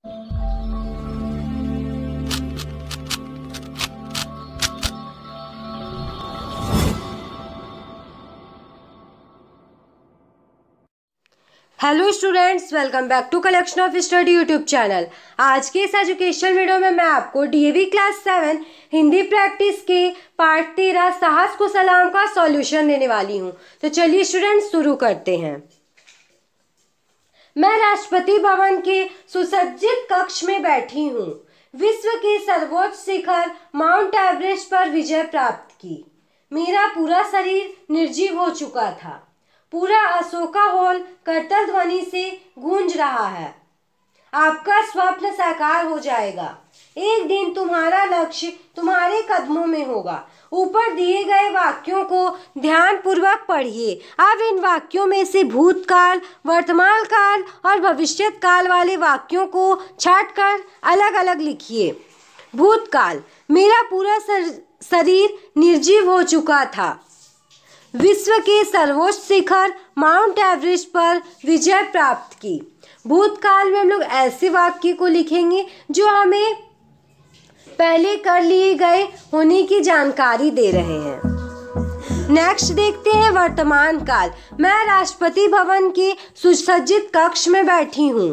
Hello students, welcome back to collection of study YouTube channel. आज के इस education video में मैं आपको डीएवी क्लास 7 हिंदी प्रैक्टिस के पार्ट 13 साहस को सलाम का सॉल्यूशन देने वाली हूं। तो चलिए स्टूडेंट्स शुरू करते हैं। मैं राष्ट्रपति भवन के सुसज्जित कक्ष में बैठी हूँ। विश्व के सर्वोच्च शिखर माउंट एवरेस्ट पर विजय प्राप्त की। मेरा पूरा शरीर निर्जीव हो चुका था। पूरा अशोका हॉल करतल ध्वनि से गूंज रहा है। आपका स्वप्न साकार हो जाएगा। एक दिन तुम्हारा लक्ष्य तुम्हारे कदमों में होगा। ऊपर दिए गए वाक्यों को ध्यानपूर्वक पढ़िए। अब इन वाक्यों में से भूतकाल, वर्तमान काल और भविष्यत काल वाले वाक्यों को छांटकर अलग अलग लिखिए। भूतकाल, मेरा पूरा शरीर निर्जीव हो चुका था। विश्व के सर्वोच्च शिखर माउंट एवरेस्ट पर विजय प्राप्त की। भूतकाल में हम लोग ऐसे वाक्य को लिखेंगे जो हमें पहले कर लिए गए होने की जानकारी दे रहे हैं। नेक्स्ट देखते हैं वर्तमान काल। मैं राष्ट्रपति भवन के सुसज्जित कक्ष में बैठी हूँ।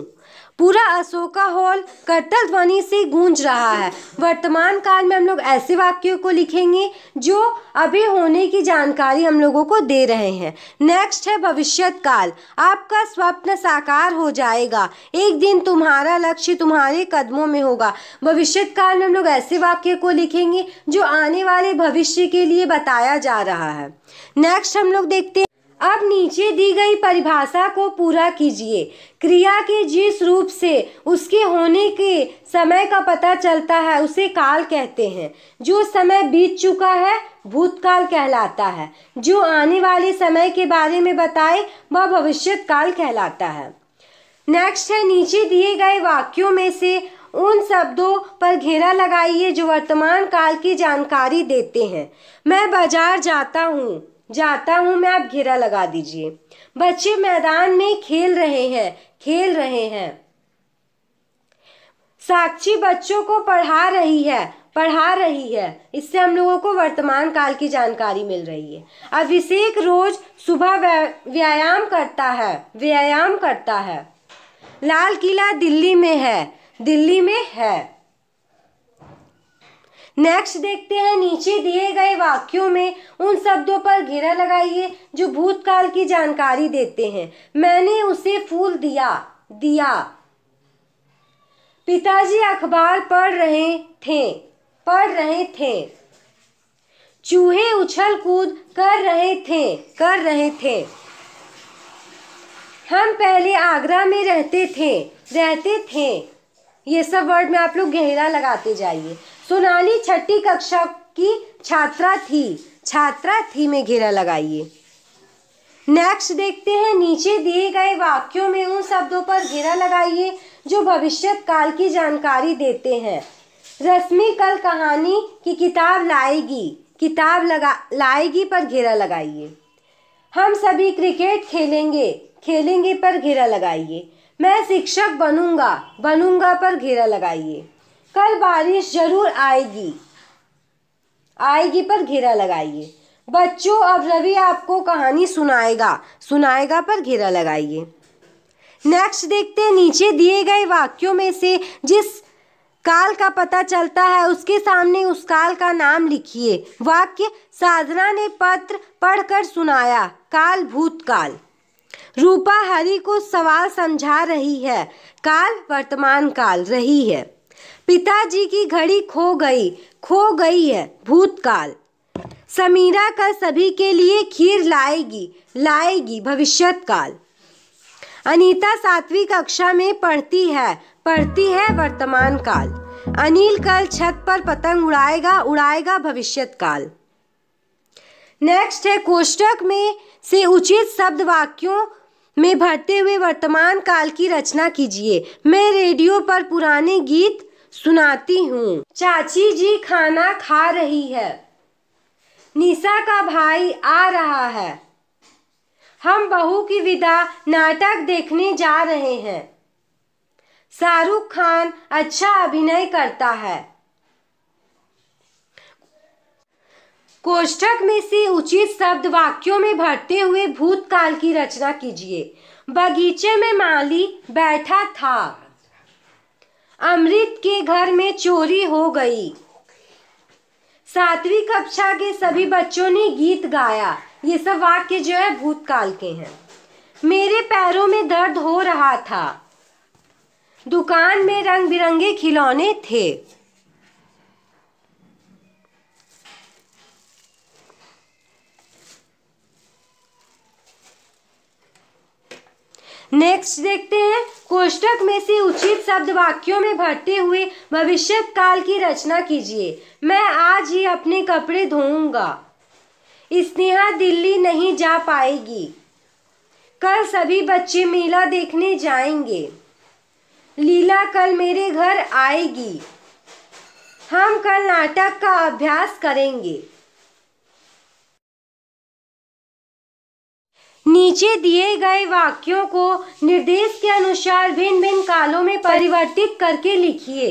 पूरा अशोका हॉल करतल ध्वनि से गूंज रहा है। वर्तमान काल में हम लोग ऐसे वाक्यों को लिखेंगे जो अभी होने की जानकारी हम लोगों को दे रहे हैं। नेक्स्ट है भविष्यत काल। आपका स्वप्न साकार हो जाएगा। एक दिन तुम्हारा लक्ष्य तुम्हारे कदमों में होगा। भविष्यत काल में हम लोग ऐसे वाक्य को लिखेंगे जो आने वाले भविष्य के लिए बताया जा रहा है। नेक्स्ट हम लोग देखते हैं। अब नीचे दी गई परिभाषा को पूरा कीजिए। क्रिया के जिस रूप से उसके होने के समय का पता चलता है उसे काल कहते हैं। जो समय बीत चुका है भूतकाल कहलाता है। जो आने वाले समय के बारे में बताए वह भविष्यत काल कहलाता है। नेक्स्ट है, नीचे दिए गए वाक्यों में से उन शब्दों पर घेरा लगाइए जो वर्तमान काल की जानकारी देते हैं। मैं बाजार जाता हूँ में आप घेरा लगा दीजिए। बच्चे मैदान में खेल रहे हैं। साक्षी बच्चों को पढ़ा रही है। इससे हम लोगों को वर्तमान काल की जानकारी मिल रही है। अभिषेक रोज सुबह व्यायाम करता है। लाल किला दिल्ली में है। नेक्स्ट देखते हैं, नीचे दिए गए वाक्यों में उन शब्दों पर घेरा लगाइए जो भूतकाल की जानकारी देते हैं। मैंने उसे फूल दिया। पिताजी अखबार पढ़ रहे थे। चूहे उछल कूद कर रहे थे। हम पहले आगरा में रहते थे। ये सब वर्ड में आप लोग घेरा लगाते जाइए। सोनाली छठी कक्षा की छात्रा थी में घेरा लगाइए। नेक्स्ट देखते हैं, नीचे दिए गए वाक्यों में उन शब्दों पर घेरा लगाइए जो भविष्यत काल की जानकारी देते हैं। रश्मि कल कहानी की किताब लाएगी पर घेरा लगाइए। हम सभी क्रिकेट खेलेंगे पर घेरा लगाइए। मैं शिक्षक बनूंगा पर घेरा लगाइए। कल बारिश जरूर आएगी पर घेरा लगाइए। बच्चों, अब रवि आपको कहानी सुनाएगा पर घेरा लगाइए। नेक्स्ट देखते हैं, नीचे दिए गए वाक्यों में से जिस काल का पता चलता है उसके सामने उस काल का नाम लिखिए। वाक्य, साधना ने पत्र पढ़कर सुनाया। काल भूतकाल। रूपा हरि को सवाल समझा रही है। काल वर्तमान काल रही है। पिताजी की घड़ी खो गई है भूतकाल। समीरा कल सभी के लिए खीर लाएगी भविष्यत काल। अनीता 7वीं कक्षा में पढ़ती है वर्तमान काल। अनिल कल छत पर पतंग उड़ाएगा भविष्यत काल। नेक्स्ट है, कोष्टक में से उचित शब्द वाक्यों में भरते हुए वर्तमान काल की रचना कीजिए। मैं रेडियो पर पुराने गीत सुनाती हूँ। चाची जी खाना खा रही है। निशा का भाई आ रहा है। हम बहू की विदा नाटक देखने जा रहे हैं। शाहरुख खान अच्छा अभिनय करता है। कोष्ठक में से उचित शब्द वाक्यों में भरते हुए भूतकाल की रचना कीजिए। बगीचे में माली बैठा था। अमृत के घर में चोरी हो गई। 7वीं कक्षा के सभी बच्चों ने गीत गाया। ये सब वाक्य जो है भूतकाल के हैं। मेरे पैरों में दर्द हो रहा था। दुकान में रंग बिरंगे खिलौने थे। नेक्स्ट देखते हैं, कोष्ठक में से उचित शब्द वाक्यों में भरते हुए भविष्य काल की रचना कीजिए। मैं आज ही अपने कपड़े धोऊंगा। स्नेहा दिल्ली नहीं जा पाएगी। कल सभी बच्चे मेला देखने जाएंगे। लीला कल मेरे घर आएगी। हम कल नाटक का अभ्यास करेंगे। नीचे दिए गए वाक्यों को निर्देश के अनुसार भिन्न भिन्न कालों में परिवर्तित करके लिखिए।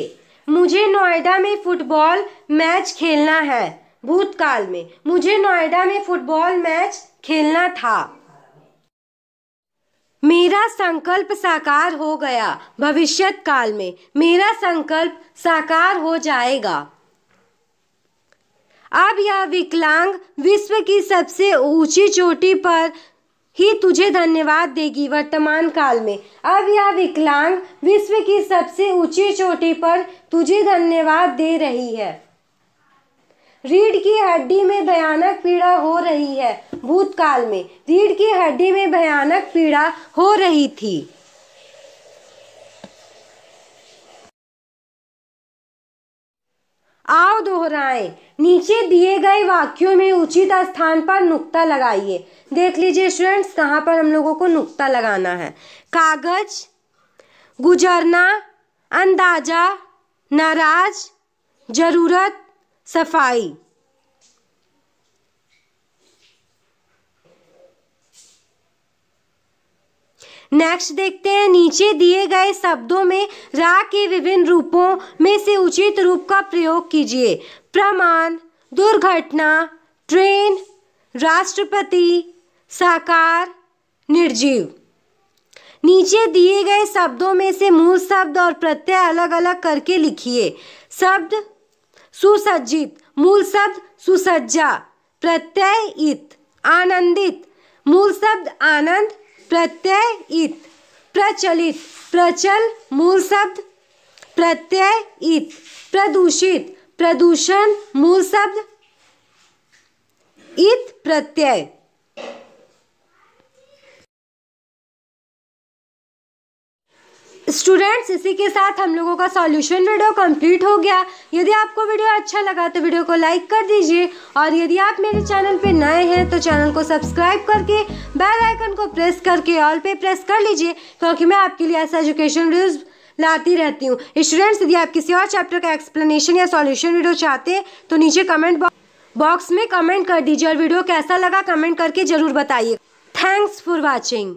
मुझे नोएडा में फुटबॉल मैच खेलना है। भूतकाल में, मुझे नोएडा में फुटबॉल मैच खेलना था। मेरा संकल्प साकार हो गया। भविष्यत काल में, मेरा संकल्प साकार हो जाएगा। अब यह विकलांग विश्व की सबसे ऊंची चोटी पर ही तुझे धन्यवाद देगी। वर्तमान काल में, अब यह विकलांग विश्व की सबसे ऊंची चोटी पर तुझे धन्यवाद दे रही है। रीढ़ की हड्डी में भयानक पीड़ा हो रही है। भूतकाल में, रीढ़ की हड्डी में भयानक पीड़ा हो रही थी। आओ दोहराएं। नीचे दिए गए वाक्यों में उचित स्थान पर नुक्ता लगाइए। देख लीजिए स्टूडेंट्स, कहाँ पर हम लोगों को नुक्ता लगाना है। कागज, गुजरना, अंदाजा, नाराज, जरूरत, सफाई। नेक्स्ट देखते हैं, नीचे दिए गए शब्दों में रा के विभिन्न रूपों में से उचित रूप का प्रयोग कीजिए। प्रमाण, दुर्घटना, ट्रेन, राष्ट्रपति, साकार, निर्जीव। नीचे दिए गए शब्दों में से मूल शब्द और प्रत्यय अलग अलग करके लिखिए। शब्द सुसज्जित, मूल शब्द सुसज्जा, प्रत्यय इत। आनंदित, मूल शब्द आनंद, प्रत्यय इत। प्रचलित, प्रचल, मूल शब्द प्रत्यय इत। प्रदूषित, प्रदूषण, मूल शब्द इत प्रत्यय। स्टूडेंट्स, इसी के साथ हम लोगों का सॉल्यूशन वीडियो कंप्लीट हो गया। यदि आपको वीडियो अच्छा लगा तो वीडियो को लाइक कर दीजिए, और यदि आप मेरे चैनल पे नए हैं तो चैनल को सब्सक्राइब करके बेल आइकन को प्रेस करके ऑल पे प्रेस कर लीजिए, क्योंकि मैं आपके लिए ऐसा एजुकेशन वीडियोस लाती रहती हूँ। स्टूडेंट्स, यदि आप किसी और चैप्टर का एक्सप्लेनेशन या सॉल्यूशन वीडियो चाहते हैं तो नीचे कमेंट बॉक्स में कमेंट कर दीजिए, और वीडियो कैसा लगा कमेंट करके जरूर बताइए। Thanks for watching.